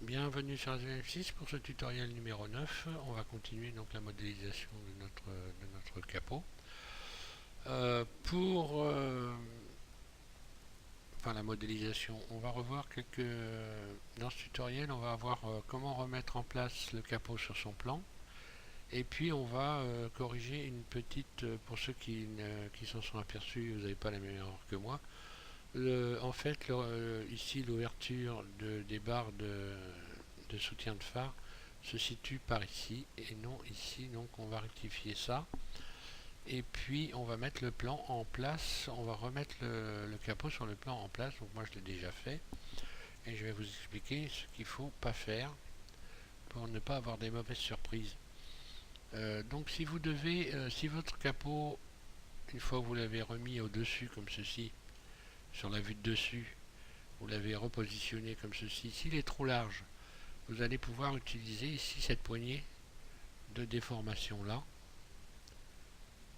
Bienvenue sur ASM6 pour ce tutoriel numéro 9. On va continuer donc la modélisation de notre capot. La modélisation, on va revoir dans ce tutoriel, on va voir comment remettre en place le capot sur son plan. Et puis on va corriger une petite, pour ceux qui s'en sont aperçus, vous n'avez pas la même erreur que moi. Ici l'ouverture des barres de soutien de phare se situe par ici et non ici, donc on va rectifier ça et puis on va mettre le plan en place, on va remettre le capot sur le plan en place. Donc moi je l'ai déjà fait et je vais vous expliquer ce qu'il faut pas faire pour ne pas avoir des mauvaises surprises. Donc si votre capot, une fois que vous l'avez remis au dessus comme ceci, sur la vue de dessus, vous l'avez repositionné comme ceci, s'il est trop large, vous allez pouvoir utiliser ici cette poignée de déformation là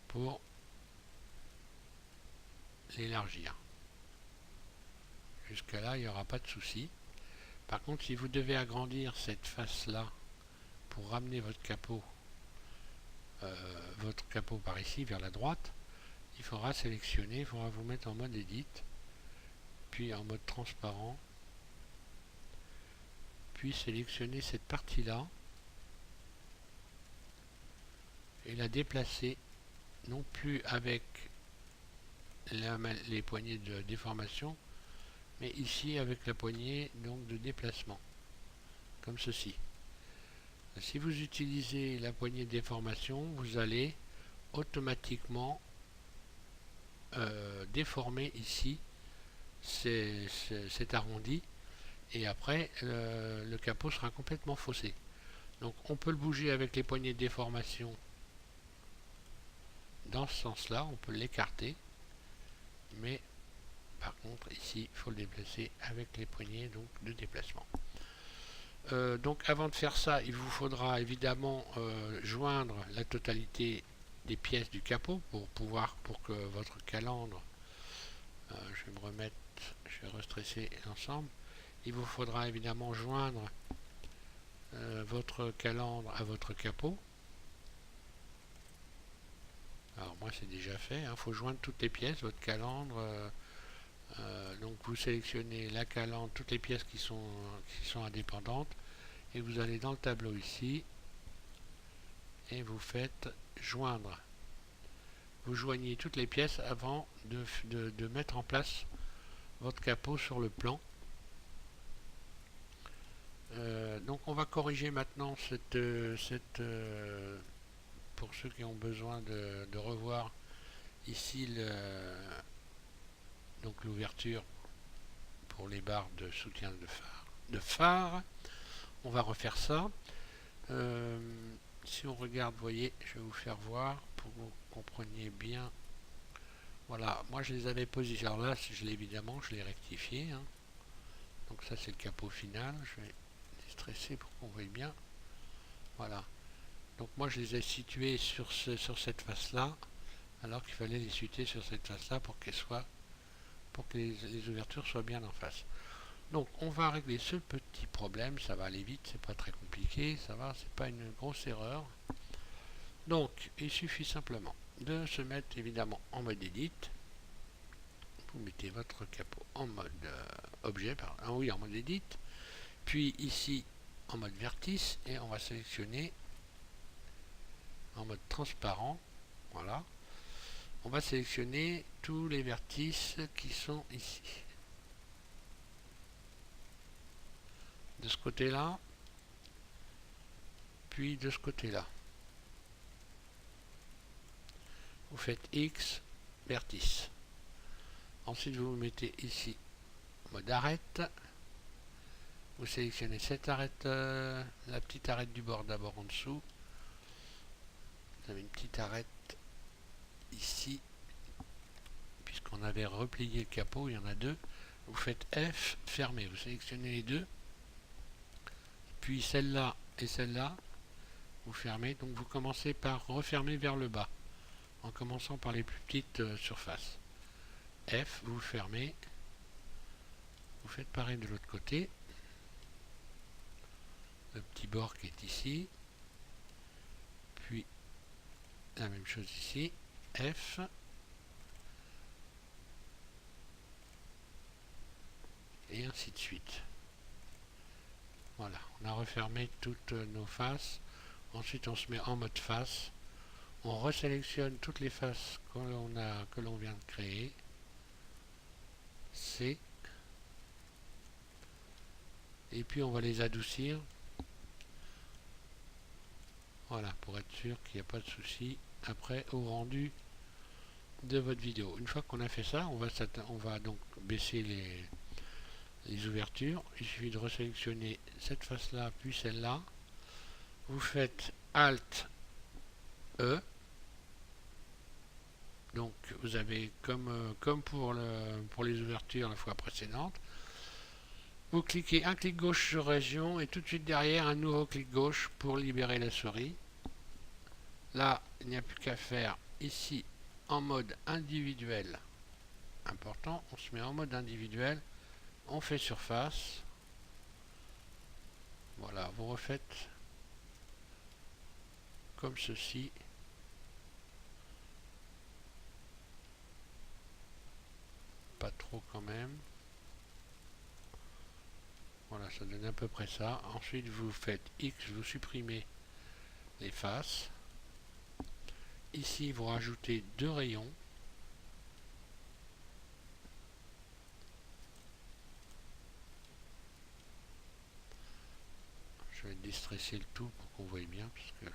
pour l'élargir. Jusqu'à là, il n'y aura pas de souci. Par contre, si vous devez agrandir cette face là pour ramener votre capot par ici vers la droite, il faudra sélectionner, il faudra vous mettre en mode Edit, puis en mode transparent, puis sélectionner cette partie là et la déplacer non plus avec les poignées de déformation, mais ici avec la poignée donc de déplacement, comme ceci. Si vous utilisez la poignée de déformation, vous allez automatiquement déformer ici cet arrondi et après le capot sera complètement faussé. Donc on peut le bouger avec les poignées de déformation dans ce sens là, on peut l'écarter, mais par contre ici il faut le déplacer avec les poignées donc de déplacement. Donc avant de faire ça, il vous faudra évidemment joindre la totalité des pièces du capot pour que votre calandre, je vais restresser l'ensemble. Il vous faudra évidemment joindre votre calandre à votre capot. Alors moi c'est déjà fait, il faut joindre toutes les pièces, votre calandre. Donc vous sélectionnez la calandre, toutes les pièces qui sont indépendantes, et vous allez dans le tableau ici et vous faites joindre. Vous joignez toutes les pièces avant de mettre en place votre capot sur le plan. Donc on va corriger maintenant pour ceux qui ont besoin de revoir ici l'ouverture pour les barres de soutien de phare. On va refaire ça. Si on regarde, vous voyez, je vais vous faire voir pour que vous compreniez bien. Voilà, moi je les avais posés. Alors là, je l'ai rectifié. Donc ça c'est le capot final. Je vais déstresser pour qu'on voie bien. Voilà. Donc moi je les ai situés sur cette face là, alors qu'il fallait les situer sur cette face là pour que les ouvertures soient bien en face. Donc on va régler ce petit problème, ça va aller vite, c'est pas très compliqué, ça va, c'est pas une grosse erreur. Donc il suffit simplement de se mettre évidemment en mode Edit. Vous mettez votre capot en mode objet, en mode Edit, puis ici en mode vertice, et on va sélectionner en mode transparent. Voilà, on va sélectionner tous les vertices qui sont ici, de ce côté là, puis de ce côté là. Vous faites X vertice, ensuite vous vous mettez ici mode arête, vous sélectionnez cette arête, la petite arête du bord d'abord en dessous, vous avez une petite arête ici, puisqu'on avait replié le capot, il y en a deux. Vous faites F, fermez, vous sélectionnez les deux, puis celle-là et celle-là, vous fermez. Donc vous commencez par refermer vers le bas, en commençant par les plus petites surfaces. F, vous fermez, vous faites pareil de l'autre côté. bord qui est ici, puis la même chose ici, F, et ainsi de suite. Voilà, on a refermé toutes nos faces. Ensuite on se met en mode face, on resélectionne toutes les faces que l'on vient de créer, C, et puis on va les adoucir, voilà, pour être sûr qu'il n'y a pas de souci après au rendu de votre vidéo. Une fois qu'on a fait ça, on va donc baisser les ouvertures. Il suffit de resélectionner cette face là puis celle là, vous faites Alt E, donc vous avez comme pour les ouvertures la fois précédente, vous cliquez un clic gauche sur région et tout de suite derrière un nouveau clic gauche pour libérer la souris. Là il n'y a plus qu'à faire ici en mode individuel, important, on se met en mode individuel, on fait surface, voilà, vous refaites comme ceci, pas trop quand même, voilà, ça donne à peu près ça. Ensuite vous faites X, vous supprimez les faces, ici vous rajoutez 2 rayons, je vais distresser le tout pour qu'on voie bien, parce que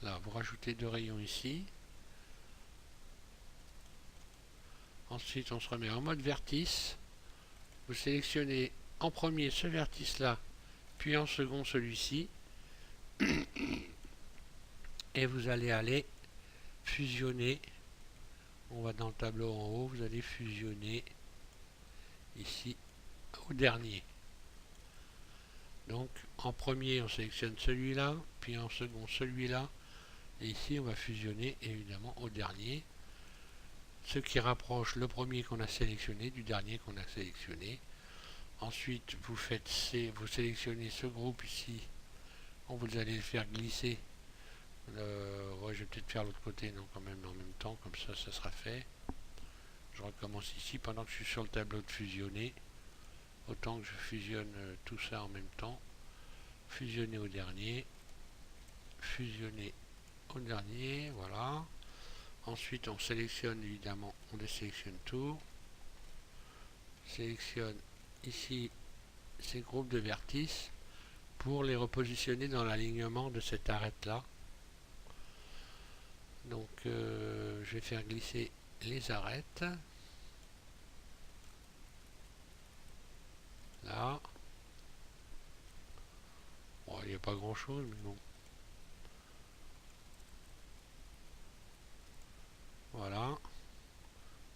là vous rajoutez 2 rayons ici. Ensuite on se remet en mode vertice, vous sélectionnez en premier ce vertice là, puis en second celui-ci, et vous allez aller fusionner, on va dans le tableau en haut, vous allez fusionner ici au dernier. Donc en premier on sélectionne celui-là, puis en second celui-là, et ici on va fusionner évidemment au dernier, ce qui rapproche le premier qu'on a sélectionné du dernier qu'on a sélectionné. Ensuite vous faites C, vous sélectionnez ce groupe ici, vous allez le faire glisser, ouais, je vais peut-être faire l'autre côté, non, quand même en même temps, comme ça sera fait. Je recommence ici pendant que je suis sur le tableau de fusionner, autant que je fusionne tout ça en même temps, fusionner au dernier, fusionner au dernier, voilà. Ensuite on sélectionne évidemment, on désélectionne tout, sélectionne ici ces groupes de vertices pour les repositionner dans l'alignement de cette arête là. Donc je vais faire glisser les arêtes là. Bon, il n'y a pas grand chose mais bon, voilà.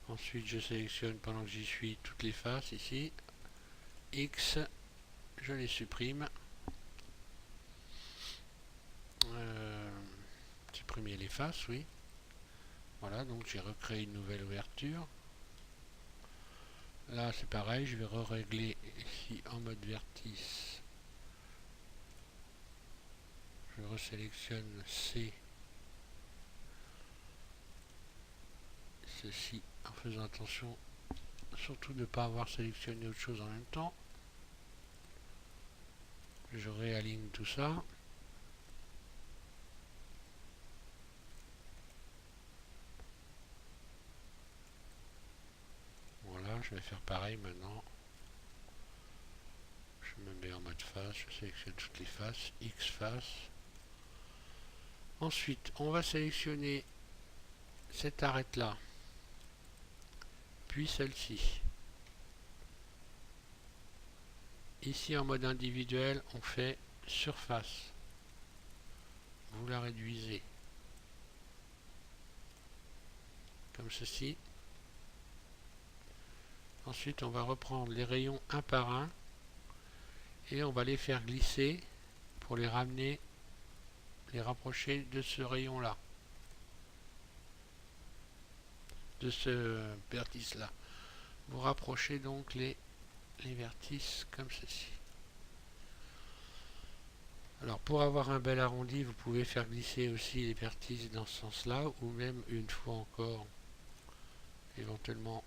Ensuite je sélectionne pendant que j'y suis toutes les faces ici, X, je les supprime, supprimer les faces, oui, voilà, donc j'ai recréé une nouvelle ouverture. Là c'est pareil, je vais régler ici en mode vertice, je resélectionne C, ceci, en faisant attention surtout de ne pas avoir sélectionné autre chose en même temps. Je réaligne tout ça. Voilà, je vais faire pareil maintenant. Je me mets en mode face, je sélectionne toutes les faces, X face. Ensuite, on va sélectionner cette arête là, puis celle-ci. Ici en mode individuel, on fait surface. Vous la réduisez comme ceci. Ensuite, on va reprendre les rayons un par un et on va les faire glisser pour les ramener, les rapprocher de ce rayon là, de ce vertice là. Vous rapprochez donc les vertices comme ceci. Alors pour avoir un bel arrondi, vous pouvez faire glisser aussi les vertices dans ce sens-là, ou même une fois encore, éventuellement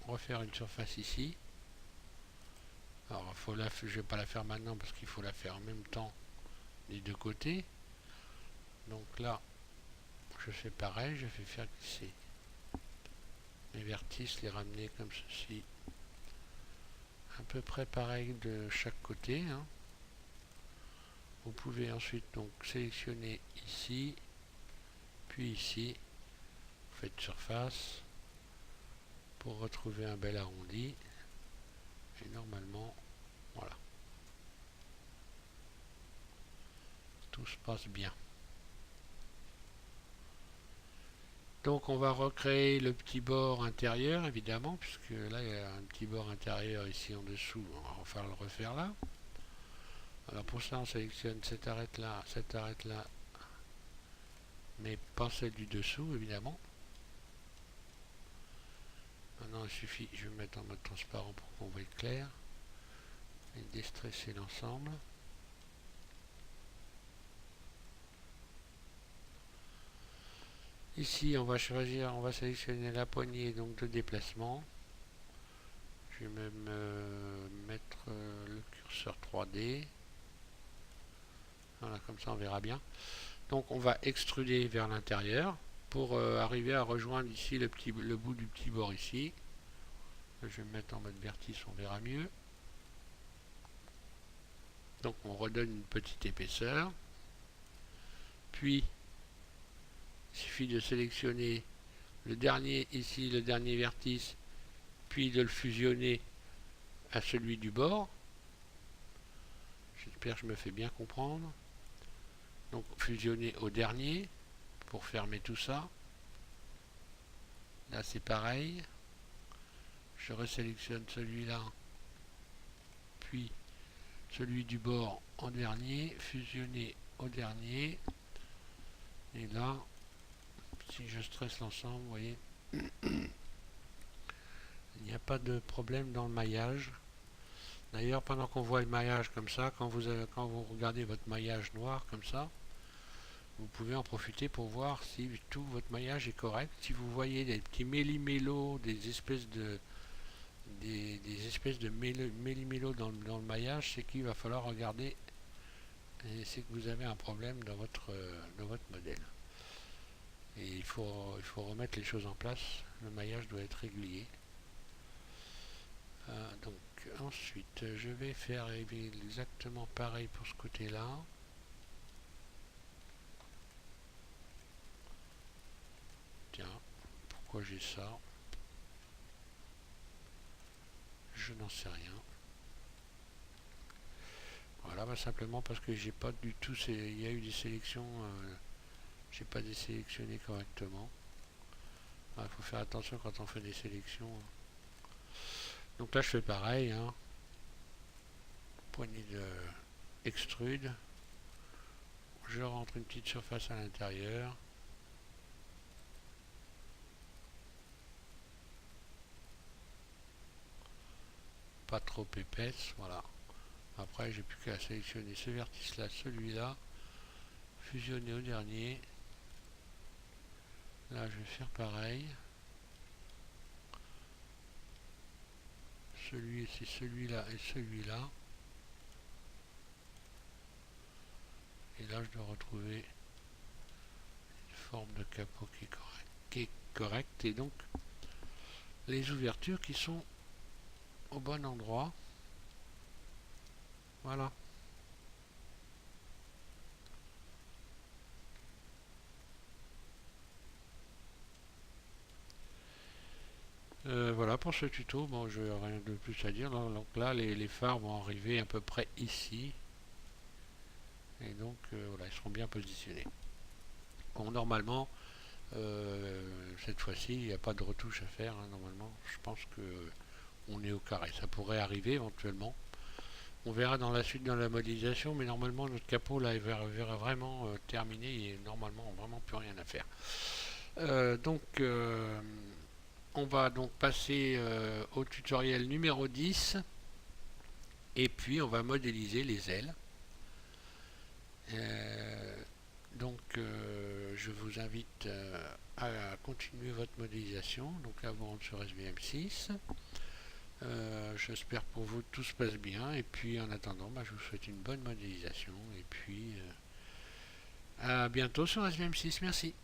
refaire une surface ici. Alors je ne vais pas la faire maintenant parce qu'il faut la faire en même temps des deux côtés. Donc là, je fais pareil, je fais faire glisser mes vertices, les ramener comme ceci, à peu près pareil de chaque côté, hein. Vous pouvez ensuite donc sélectionner ici, puis ici, vous faites surface pour retrouver un bel arrondi. Et normalement, voilà, tout se passe bien. Donc on va recréer le petit bord intérieur évidemment, puisque là il y a un petit bord intérieur ici en dessous, on va le refaire là. Alors pour ça on sélectionne cette arête là, mais pas celle du dessous évidemment. Maintenant il suffit, je vais mettre en mode transparent pour qu'on voit clair, et déstresser l'ensemble. Ici on va sélectionner la poignée donc de déplacement. Je vais même mettre le curseur 3D. Voilà, comme ça on verra bien. Donc on va extruder vers l'intérieur pour arriver à rejoindre ici le bout du petit bord ici. Je vais me mettre en mode vertice, on verra mieux. Donc on redonne une petite épaisseur. Puis il suffit de sélectionner le dernier ici, le dernier vertice, puis de le fusionner à celui du bord. J'espère que je me fais bien comprendre. Donc fusionner au dernier pour fermer tout ça. Là c'est pareil. Je resélectionne celui-là, puis celui du bord en dernier, fusionner au dernier. Et là, si je stresse l'ensemble, vous voyez, il n'y a pas de problème dans le maillage. D'ailleurs, pendant qu'on voit le maillage comme ça, quand vous regardez votre maillage noir comme ça, vous pouvez en profiter pour voir si tout votre maillage est correct. Si vous voyez des petits méli-mélos, des espèces de méli-mélos dans le maillage, c'est qu'il va falloir regarder, et c'est que vous avez un problème dans votre modèle. Et il faut remettre les choses en place. Le maillage doit être régulier. Donc ensuite, je vais faire exactement pareil pour ce côté-là. Tiens, pourquoi j'ai ça? Je n'en sais rien. Voilà, bah simplement parce que j'ai pas du tout. Il y a eu des sélections. J'ai pas désélectionné correctement. Il faut faire attention quand on fait des sélections. Donc là, je fais pareil. Hein. Poignée de extrude. Je rentre une petite surface à l'intérieur. Pas trop épaisse, voilà. Après, j'ai plus qu'à sélectionner ce vertice-là, celui-là, fusionner au dernier. Là, je vais faire pareil. C'est celui-là et celui-là. Et là, je dois retrouver une forme de capot qui est correcte. Et donc, les ouvertures qui sont au bon endroit. Voilà. Voilà pour ce tuto. Bon, je n'ai rien de plus à dire. Donc là, les phares vont arriver à peu près ici. Et donc, voilà, ils seront bien positionnés. Bon, normalement, cette fois-ci, il n'y a pas de retouche à faire. Hein, normalement, je pense que on est au carré. Ça pourrait arriver éventuellement. On verra dans la suite dans la modélisation, mais normalement notre capot là il verra vraiment terminé et normalement vraiment plus rien à faire. Donc on va donc passer au tutoriel numéro 10 Et puis on va modéliser les ailes. Je vous invite à continuer votre modélisation. Donc là vous rentrez sur SVM6. J'espère pour vous que tout se passe bien. Et puis en attendant, je vous souhaite une bonne modélisation. Et puis à bientôt sur SVM6. Merci.